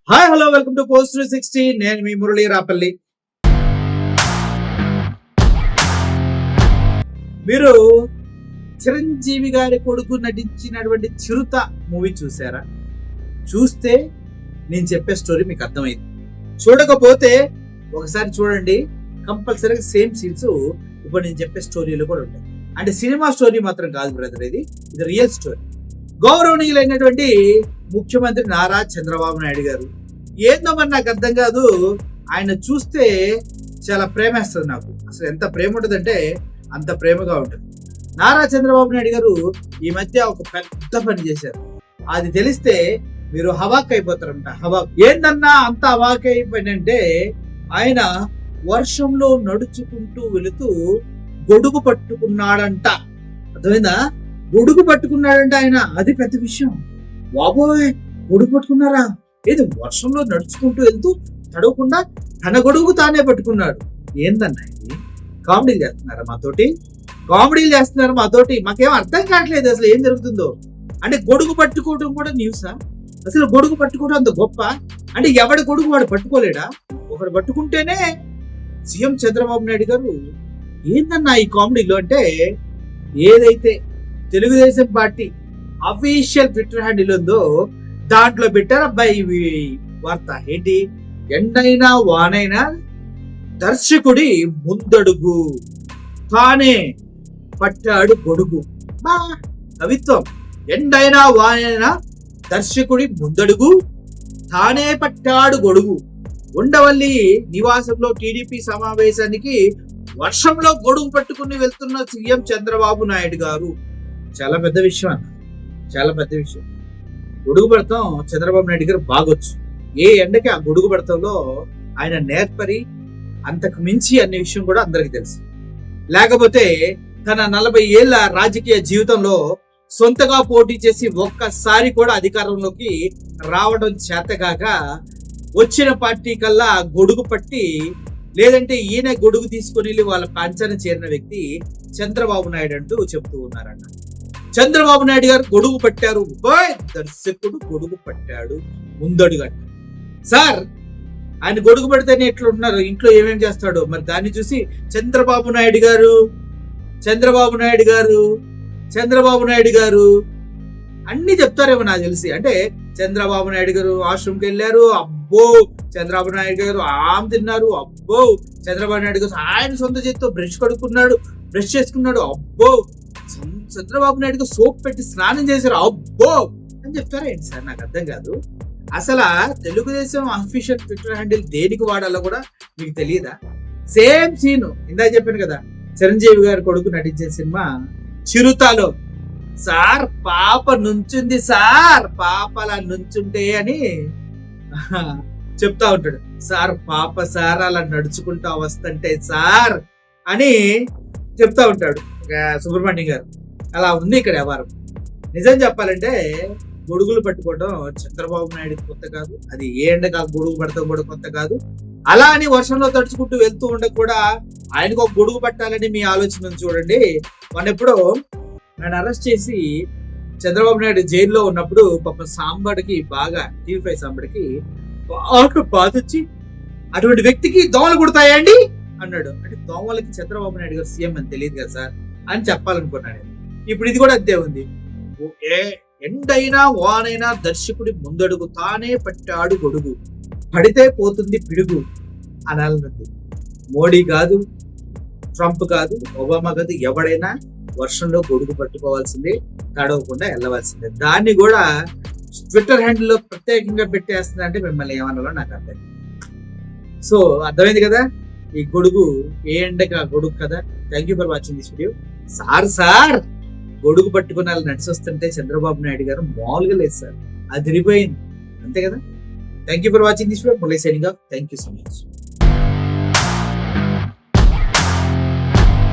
Hi hello welcome to post 360. నేను మీ మురళీ రాపల్లి. మీరు చిరంజీవి గారి కొడుకు నటించినటువంటి చిరుత మూవీ చూసారా? చూస్తే నేను చెప్పే స్టోరీ మీకు అర్థమైంది. చూడకపోతే ఒకసారి చూడండి, కంపల్సరీగా సేమ్ సీన్స్ ఇప్పుడు నేను చెప్పే స్టోరీలో కూడా ఉంటాయి. అంటే సినిమా స్టోరీ మాత్రం కాదు బ్రదర్, ఇది రియల్ స్టోరీ. గౌరవనీయులైనటువంటి ముఖ్యమంత్రి నారా చంద్రబాబు నాయుడు గారు, ఏందో మరి నాకు అర్థం కాదు, ఆయన చూస్తే చాలా ప్రేమేస్తుంది నాకు. అసలు ఎంత ప్రేమ ఉంటుందంటే అంత ప్రేమగా ఉంటుంది. నారా చంద్రబాబు నాయుడు గారు ఈ మధ్య ఒక పెద్ద పని చేశారు. అది తెలిస్తే మీరు హవాక్ అయిపోతారంట. హవాక్ ఏందన్నా అంత హవాక్ అయిపోయిందంటే, ఆయన వర్షంలో నడుచుకుంటూ వెళుతూ గొడుగు పట్టుకున్నాడంట. అర్థమైందా? గొడుగు పట్టుకున్నాడంట ఆయన. అది పెద్ద విషయం. బాబోయ్, గొడుగు పట్టుకున్నారా? ఏది వర్షంలో నడుచుకుంటూ వెళ్తూ తడవకుండా తన గొడుగు తానే పట్టుకున్నాడు. ఏందన్నా ఇది? కామెడీలు చేస్తున్నారా మాతోటి? మాకేం అర్థం కావట్లేదు అసలు ఏం జరుగుతుందో. అంటే గొడుగు పట్టుకోవడం కూడా న్యూసా? అసలు గొడుగు పట్టుకోవడం అంత గొప్ప? అంటే ఎవడి గొడుగు వాడు పట్టుకోలేడా? ఒకడు పట్టుకుంటేనే సీఎం చంద్రబాబు నాయుడు గారు ఏందన్నా ఈ కామెడీలో అంటే, ఏదైతే Telugu Desam party official Twitter handle ఉందో దాంట్లో పెట్టారు అబ్బాయి వార్త. ఏంటి? ఎండైనా వానైనా దర్శకుడి ముందడుగు తానే పట్టాడు గొడుగు. కవిత్వం. ఎండైనా వానైనా దర్శకుడి ముందడుగు తానే పట్టాడు గొడుగు. ఉండవల్లి నివాసంలో టీడీపీ సమావేశానికి వర్షంలో గొడుగు పట్టుకుని వెళ్తున్న సీఎం చంద్రబాబు నాయుడు గారు. చాలా పెద్ద విషయం అన్న, చాలా పెద్ద విషయం. గొడుగు పడతాం చంద్రబాబు నాయుడు గారు బాగొచ్చు. ఏ ఎండకి ఆ గొడుగు పడతంలో ఆయన నేర్పరి, అంతకు మించి అనే విషయం కూడా అందరికి తెలుసు. లేకపోతే తన 40 ఏళ్ల రాజకీయ జీవితంలో సొంతగా పోటీ చేసి ఒక్కసారి కూడా అధికారంలోకి రావడం చేతగాక వచ్చిన పార్టీ కల్లా గొడుగు పట్టి, లేదంటే ఈయన గొడుగు తీసుకుని వెళ్ళి వాళ్ళ పంచన చేరిన వ్యక్తి చంద్రబాబు నాయుడు అంటూ చెప్తూ ఉన్నారన్న. చంద్రబాబు నాయుడు గారు గొడుగు పట్టారు. దర్శకుడు గొడుగు పట్టాడు ముందడుగా. సార్, ఆయన గొడుగు పడితేనే ఎట్లున్నారు, ఇంట్లో ఏమేం చేస్తాడో మరి దాన్ని చూసి చంద్రబాబు నాయుడు గారు అన్ని చెప్తారేమో నాకు తెలిసి. అంటే చంద్రబాబు నాయుడు గారు వాష్రూమ్కి వెళ్ళారు, అబ్బో. చంద్రబాబు నాయుడు గారు ఆమ్ తిన్నారు, అబ్బో. చంద్రబాబు నాయుడు గారు ఆయన సొంత చేతితో బ్రష్ చేసుకున్నాడు, అబ్బో. చంద్రబాబు నాయుడు గారు సోప్ పెట్టి స్నానం చేశారు, అబ్బో అని చెప్తారా ఏంటి సార్? నాకు అర్థం కాదు. అసలు తెలుగుదేశం అఫీషియల్ ట్విట్టర్ హ్యాండిల్ దేనికి వాడాలో కూడా మీకు తెలియదా? సేమ్ సీను ఇందాక చెప్పాను కదా, చిరంజీవి గారి కొడుకు నటించే సినిమా చిరుతలో, సార్ పాప నుంచుంది సార్, పాప అలా నుంచుంటే అని చెప్తా ఉంటాడు. సార్ పాప సార్ అలా నడుచుకుంటా వస్తుంటే సార్ అని చెప్తా ఉంటాడు సుబ్రహ్మణ్యం గారు. అలా ఉంది ఇక్కడ వ్యవహారం. నిజం చెప్పాలంటే గొడుగులు పట్టుకోవడం చంద్రబాబు నాయుడు కొత్త కాదు. అది ఏ ఎండగా గొడుగు పడతాం కూడా కొత్త కాదు. అలా అని వర్షంలో తడుచుకుంటూ వెళ్తూ ఉండక కూడా ఆయనకు ఒక గొడుగు పట్టాలని మీ ఆలోచన చూడండి. మన ఎప్పుడో నన్ను అరెస్ట్ చేసి చంద్రబాబు నాయుడు జైల్లో ఉన్నప్పుడు పాపం సాంబడికి బాగా టీవీ సాంబడికి బాగా బాధ వచ్చి, అటువంటి వ్యక్తికి దోమలు కుడతాయండి అన్నాడు. అంటే దోమలకి చంద్రబాబు నాయుడు గారు సీఎం అని తెలియదు కదా సార్ అని చెప్పాలనుకున్నాను. ఇప్పుడు ఇది కూడా అంతే ఉంది. ఎండైనా వానైనా దర్శకుడి ముందడుగు తానే పట్టాడు గొడుగు, పడితే పోతుంది పిడుగు అనాలనుంది. మోడీ కాదు, ట్రంప్ కాదు, ఒబామా కాదు, ఎవడైనా వర్షంలో గొడుగు పట్టుకోవాల్సిందే, తడవకుండా వెళ్ళవలసిందే. దాన్ని కూడా ట్విట్టర్ హ్యాండిల్లో ప్రత్యేకంగా పెట్టేస్తుందంటే మిమ్మల్ని ఏమన్నాలో నాకు అర్థం. సో అర్థమైంది కదా ఈ గొడుగు ఏ ఎండగా గొడుగు కదా. Thank you for watching this video. Sir గొడుగు పట్టుకుని వాళ్ళు నడిచొస్తుంటే చంద్రబాబు నాయుడు గారు మామూలుగా లేదు సార్, అదిరిపోయింది. అంతే కదా. Thank you for watching this video. Murali signing off. Thank you so much.